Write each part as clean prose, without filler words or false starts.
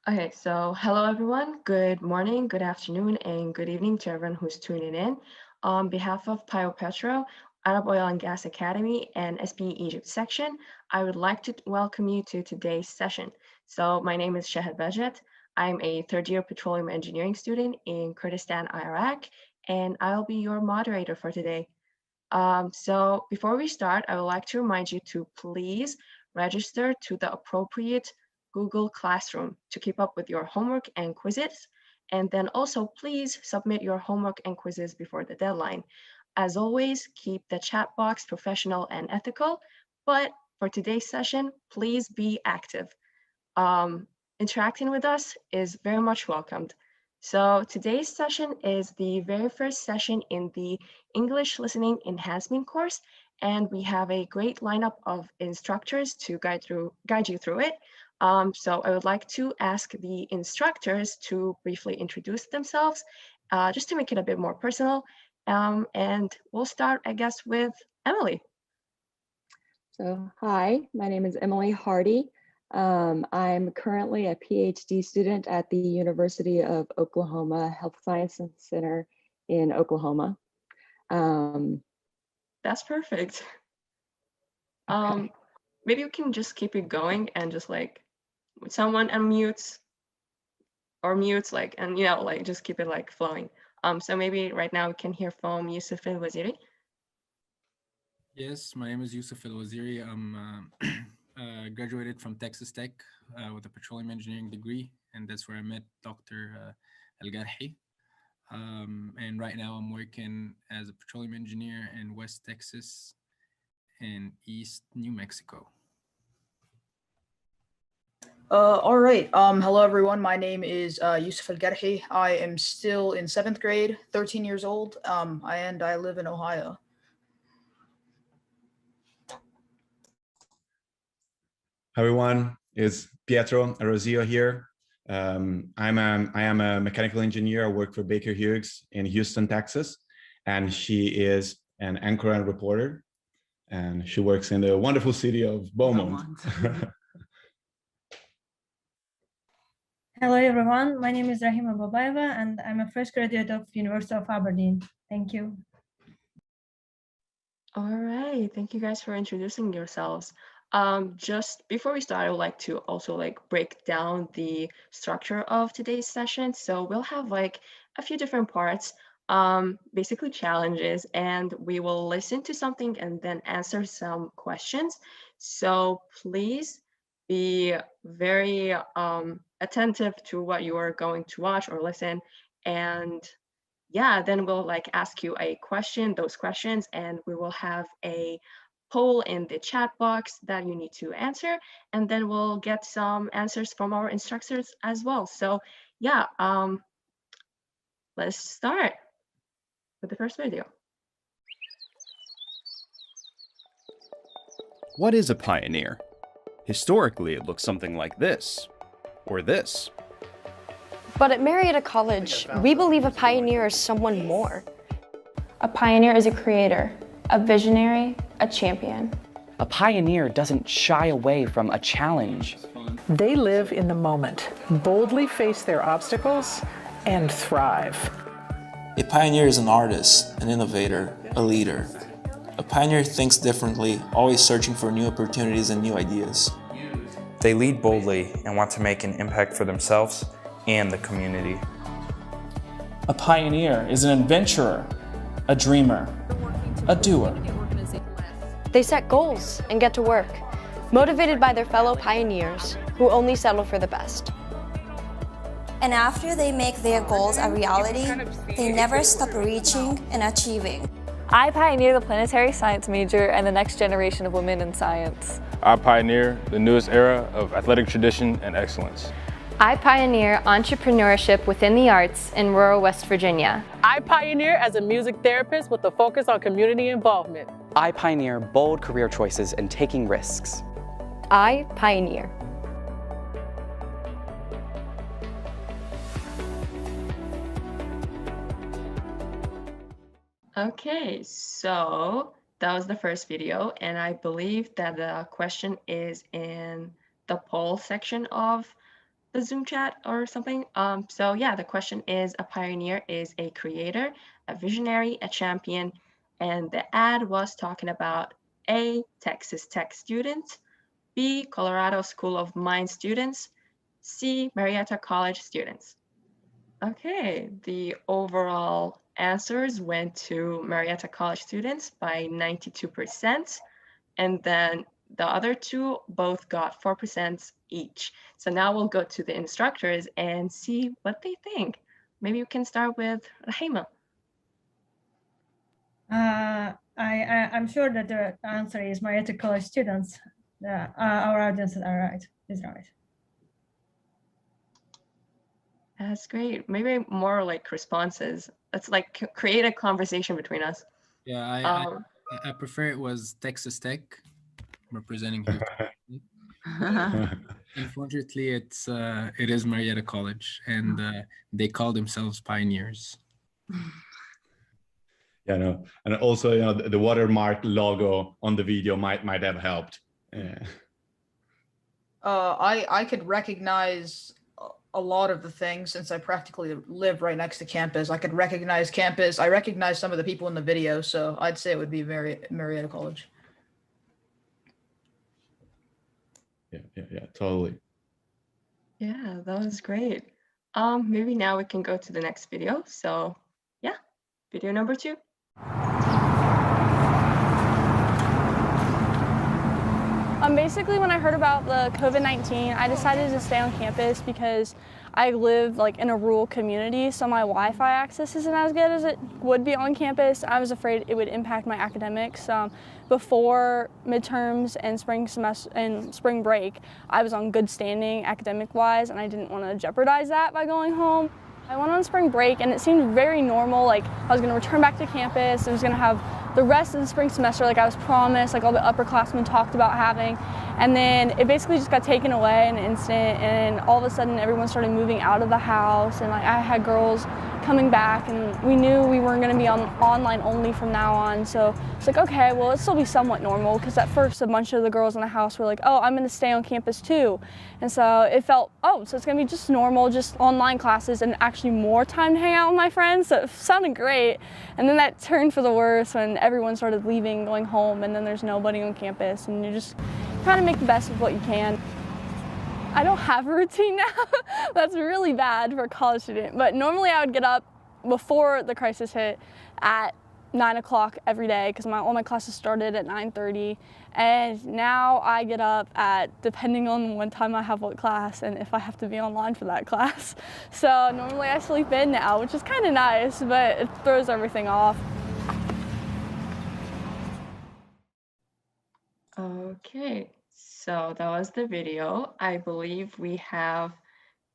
Okay, so hello everyone. Good morning, good afternoon, and good evening to everyone who's tuning in. On behalf of Pio Petro, Arab Oil and Gas Academy, and SPE Egypt section, I would like to welcome you to today's session. So my name is Shahad Bajet. I'm a third-year petroleum engineering student in Kurdistan, Iraq, and I'll be your moderator for today. So before we start, I would like to remind you to please register to the appropriate Google Classroom to keep up with your homework and quizzes. And then also please submit your homework and quizzes before the deadline. As always, keep the chat box professional and ethical, but for today's session, please be active. Um, Interacting with us is very much welcomed. So today's session is the very first session in the English Listening Enhancement course, and we have a great lineup of instructors to guide you through it. So I would like to ask the instructors to briefly introduce themselves, just to make it a bit more personal. And we'll start, I guess, with Emily. So, hi, my name is Emily Hardy. I'm currently a PhD student at the University of Oklahoma Health Sciences Center in Oklahoma. That's perfect. Okay. Maybe you can just keep it going and just like someone unmutes or mutes and like just keep it like flowing. So maybe right now we can hear from Yusuf El Waziri. Yes, my name is Yusuf El Waziri. I'm graduated from Texas Tech with a petroleum engineering degree, and that's where I met Dr. Al Garhi. And right now I'm working as a petroleum engineer in West Texas and East New Mexico. All right. Hello, everyone. My name is Yusuf Al Garhi. I am still in seventh grade, 13 years old, and I live in Ohio. Everyone, it's Pietro Arozio here. I am a mechanical engineer. I work for Baker Hughes in Houston, Texas, and she is an anchor and reporter, and she works in the wonderful city of Beaumont. Hello everyone, my name is Rahima Babayeva and I'm a fresh graduate of University of Aberdeen. Thank you. All right, thank you guys for introducing yourselves. Just before we start, I would like to also like break down the structure of today's session. So we'll have like a few different parts, basically challenges, and we will listen to something and then answer some questions. So please be very attentive to what you are going to watch or listen. And yeah, then we'll like ask you a question, those questions, and we will have a poll in the chat box that you need to answer, and then we'll get some answers from our instructors as well. So yeah, let's start with the first video. What is a pioneer? Historically, it looks something like this, or this. But at Marietta College, we believe a pioneer is someone more. A pioneer is a creator, a visionary, a champion. A pioneer doesn't shy away from a challenge. They live in the moment, boldly face their obstacles, and thrive. A pioneer is an artist, an innovator, a leader. A pioneer thinks differently, always searching for new opportunities and new ideas. They lead boldly and want to make an impact for themselves and the community. A pioneer is an adventurer, a dreamer, a doer. They set goals and get to work, motivated by their fellow pioneers who only settle for the best. And after they make their goals a reality, they never stop reaching and achieving. I pioneer the planetary science major and the next generation of women in science. I pioneer the newest era of athletic tradition and excellence. I pioneer entrepreneurship within the arts in rural West Virginia. I pioneer as a music therapist with a focus on community involvement. I pioneer bold career choices and taking risks. I pioneer. Okay, so that was the first video, and I believe that the question is in the poll section of the Zoom chat or something. So yeah, the question is, a pioneer is a creator, a visionary, a champion, and the ad was talking about A, Texas Tech students, B, Colorado School of Mines students, C, Marietta College students. Okay, the overall answers went to Marietta College students by 92%, and then the other two both got 4% each. So now we'll go to the instructors and see what they think. Maybe we can start with Rahima. I'm sure that the answer is Marietta College students. Our audiences are right. Is right. That's great. Maybe more like responses. Let's like create a conversation between us. Yeah, I prefer it was Texas Tech representing Houston. Unfortunately, it is Marietta College, and they call themselves pioneers. Yeah, no, and also the watermark logo on the video might have helped. Yeah. I could recognize a lot of the things since I practically live right next to campus. I could recognize campus. I recognize some of the people in the video, so I'd say it would be Marietta College. Yeah, totally. Yeah, that was great. Maybe now we can go to the next video. So yeah, video number 2. Basically, when I heard about the COVID-19, I decided to stay on campus because I live like in a rural community, so my Wi-Fi access isn't as good as it would be on campus. I was afraid it would impact my academics. Before midterms and spring semester and spring break, I was on good standing academic-wise, and I didn't want to jeopardize that by going home. I went on spring break, and it seemed very normal. Like I was going to return back to campus. I was going to have the rest of the spring semester like I was promised, like all the upperclassmen talked about having. And then it basically just got taken away in an instant, and all of a sudden everyone started moving out of the house, and like I had girls coming back, and we knew we weren't going to be on online only from now on. So it's like, okay, well, it'll still be somewhat normal, because at first a bunch of the girls in the house were like, oh, I'm going to stay on campus too. And so it felt, oh, so it's going to be just normal, just online classes and actually more time to hang out with my friends. So it sounded great. And then that turned for the worse when everyone started leaving, going home, and then there's nobody on campus, and you just kind of make the best of what you can. I don't have a routine now. That's really bad for a college student. But normally I would get up before the crisis hit at 9 o'clock every day, because all my classes started at 9:30. And now I get up at, depending on what time I have what class and if I have to be online for that class. So normally I sleep in now, which is kind of nice, but it throws everything off. Okay, so that was the video. I believe we have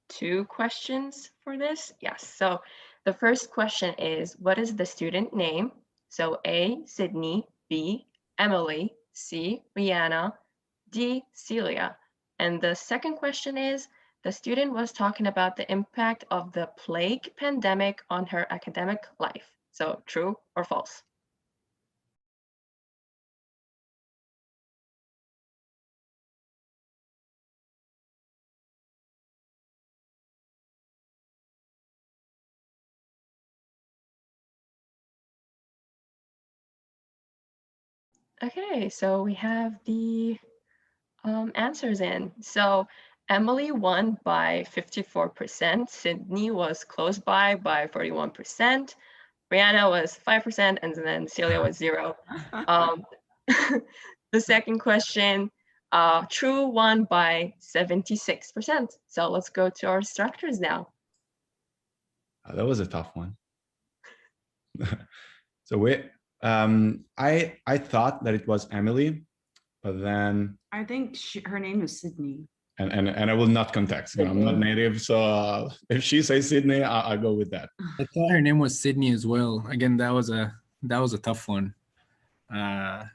2 questions for this. Yes, so the first question is, what is the student name? So A, Sydney, B, Emily, C, Rihanna, D, Celia. And the second question is, the student was talking about the impact of the plague pandemic on her academic life. So true or false? Okay, so we have the answers in. So Emily won by 54%, Sydney was close by 41%, Brianna was 5%, and then Celia was 0. The second question, true won by 76%. So let's go to our instructors now. That was a tough one. So I thought that it was Emily, but then I think her name is Sydney. And I will not context. I'm not native, so if she says Sydney, I'll go with that. I thought her name was Sydney as well. Again, that was a tough one.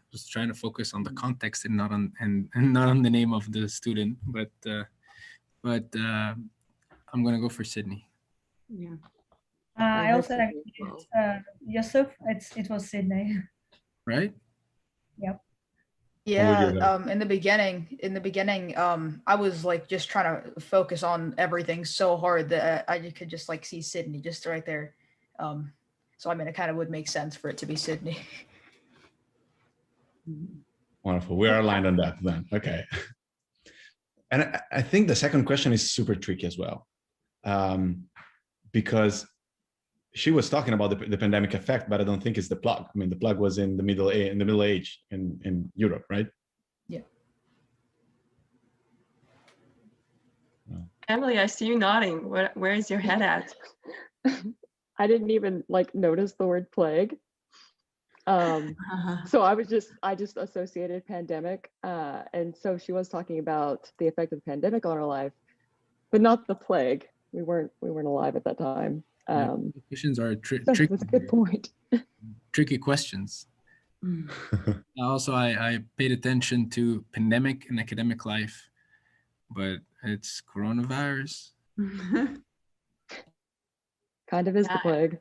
Just trying to focus on the context and not on the name of the student. But I'm gonna go for Sydney. Yeah. I also Yusuf. It was Sydney. Right? Yep. Yeah, in the beginning, I was like just trying to focus on everything so hard that I could just like see Sydney just right there. So I mean, it kind of would make sense for it to be Sydney. Wonderful. We are aligned on that then. Okay. And I think the second question is super tricky as well, because she was talking about the pandemic effect, but I don't think it's the plug. I mean, the plug was in the Middle Age in Europe, right? Yeah. Emily, I see you nodding. Where is your head at? I didn't even like notice the word plague. So I just associated pandemic. And so she was talking about the effect of the pandemic on our life, but not the plague. We weren't alive at that time. Questions are tricky. That's a good point. Tricky questions. Also, I paid attention to pandemic and academic life, but it's coronavirus. Kind of is the plague.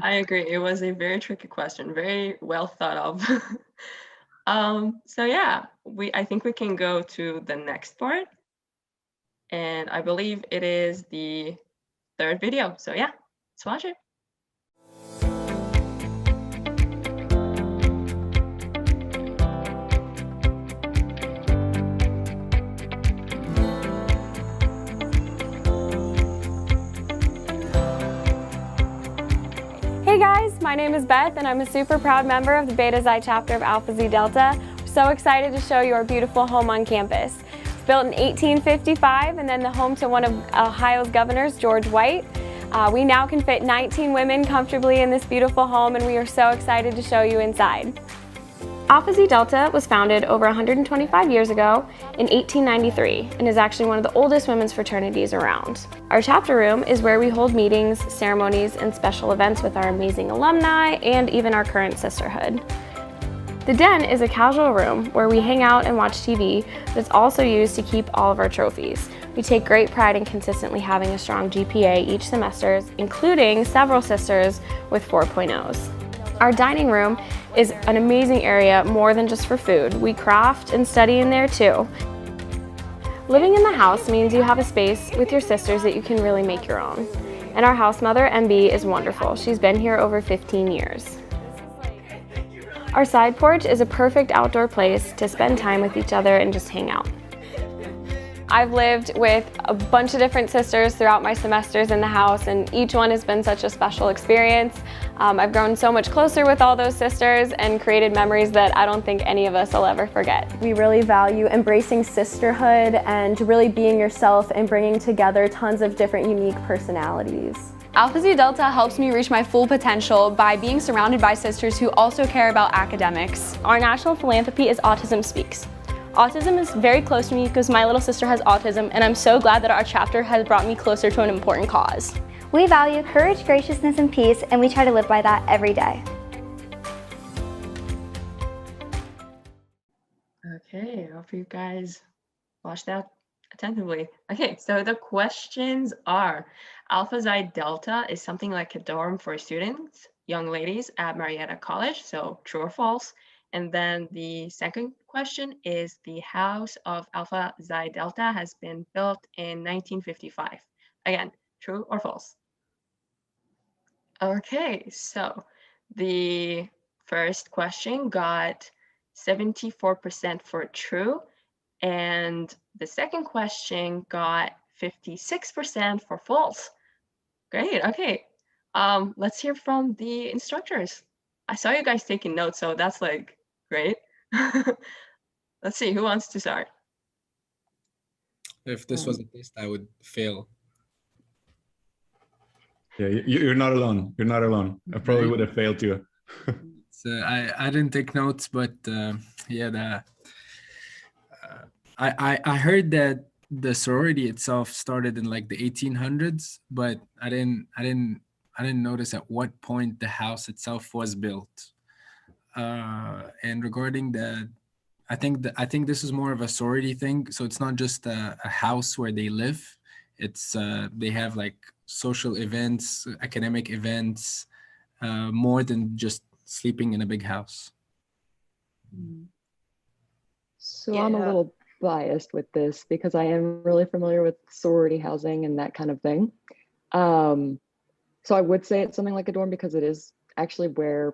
I agree. It was a very tricky question, very well thought of. So yeah, I think we can go to the next part. And I believe it is the third video. So yeah, let's watch it. Hey guys, my name is Beth and I'm a super proud member of the Beta Xi chapter of Alpha Xi Delta. We're so excited to show you our beautiful home on campus. It's built in 1855 and then the home to one of Ohio's governors, George White. We now can fit 19 women comfortably in this beautiful home and we are so excited to show you inside. Alpha Xi Delta was founded over 125 years ago in 1893 and is actually one of the oldest women's fraternities around. Our chapter room is where we hold meetings, ceremonies, and special events with our amazing alumni and even our current sisterhood. The den is a casual room where we hang out and watch TV, but it's also used to keep all of our trophies. We take great pride in consistently having a strong GPA each semester, including several sisters with 4.0s. Our dining room is an amazing area more than just for food. We craft and study in there too. Living in the house means you have a space with your sisters that you can really make your own. And our house mother, MB, is wonderful. She's been here over 15 years. Our side porch is a perfect outdoor place to spend time with each other and just hang out. I've lived with a bunch of different sisters throughout my semesters in the house and each one has been such a special experience. I've grown so much closer with all those sisters and created memories that I don't think any of us will ever forget. We really value embracing sisterhood and really being yourself and bringing together tons of different unique personalities. Alpha Xi Delta helps me reach my full potential by being surrounded by sisters who also care about academics. Our national philanthropy is Autism Speaks. Autism is very close to me because my little sister has autism and I'm so glad that our chapter has brought me closer to an important cause. We value courage, graciousness, and peace, and we try to live by that every day. Okay, I hope you guys watched that attentively. Okay, so the questions are, Alpha Xi Delta is something like a dorm for students, young ladies at Marietta College, so true or false? And then the second question is, the house of Alpha Xi Delta has been built in 1955. Again, true or false? Okay, so the first question got 74% for true, and the second question got 56% for false. Great, okay. Let's hear from the instructors. I saw you guys taking notes, so that's like great. Let's see, who wants to start? If this was a test, I would fail. Yeah, you're not alone. You're not alone. I probably would have failed too. So I didn't take notes, but yeah, I heard that the sorority itself started in like the 1800s, but I didn't notice at what point the house itself was built. And regarding that, I think this is more of a sorority thing. So it's not just a house where they live. It's they have like social events, academic events, more than just sleeping in a big house. So I'm a little biased with this because I am really familiar with sorority housing and that kind of thing. So I would say it's something like a dorm because it is actually where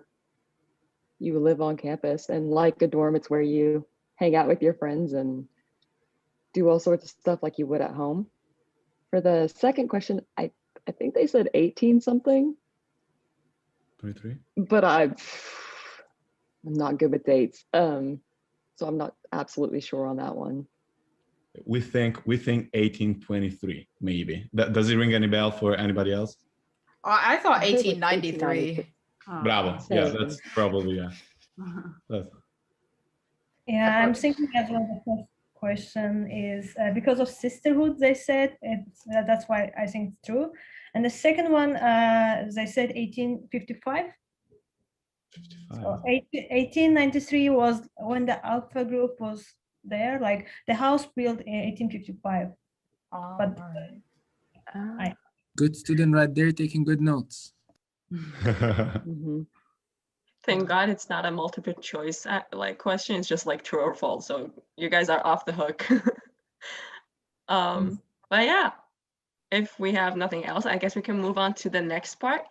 you live on campus, and like a dorm, it's where you hang out with your friends and do all sorts of stuff like you would at home. For the second question, I think they said 18 something. 23. But I'm not good with dates. So I'm not absolutely sure on that one. We think 1823, maybe. Does it ring any bell for anybody else? I thought 1893. Bravo. Same. Yeah, that's probably, yeah. Yeah, I'm thinking as well. The first question is because of sisterhood, they said that's why I think it's true. And the second one, they said 1855. So 1893 was when the Alpha group was there, like the house built in 1855. But Good student right there taking good notes. Thank God it's not a multiple choice like question. It's just like true or false. So you guys are off the hook. But yeah, if we have nothing else, I guess we can move on to the next part.